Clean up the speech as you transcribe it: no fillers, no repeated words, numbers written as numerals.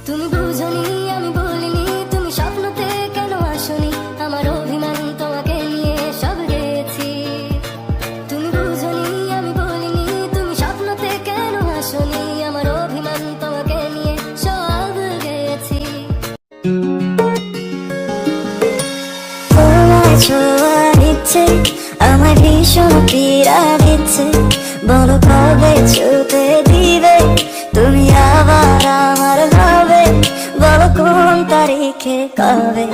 তুমি বুঝনি আমি বলিনি, তুমি স্বপ্নতে কেন আসনি, আমার অভিমান তোমাকে নিয়ে সব গেছি। তুমি বুঝনি আমি বলিনি, তুমি স্বপ্নতে কেন আসনি, আমার অভিমান তোমাকে নিয়ে সব গেছি। তোমায় ছোঁয়ার ইচ্ছে আমার ভীষণ পীড়া দিচ্ছে, বলো কবে ছুতে দিবে তুমি আবার আমার ভাবে, বলো কোন তারিখে কবে।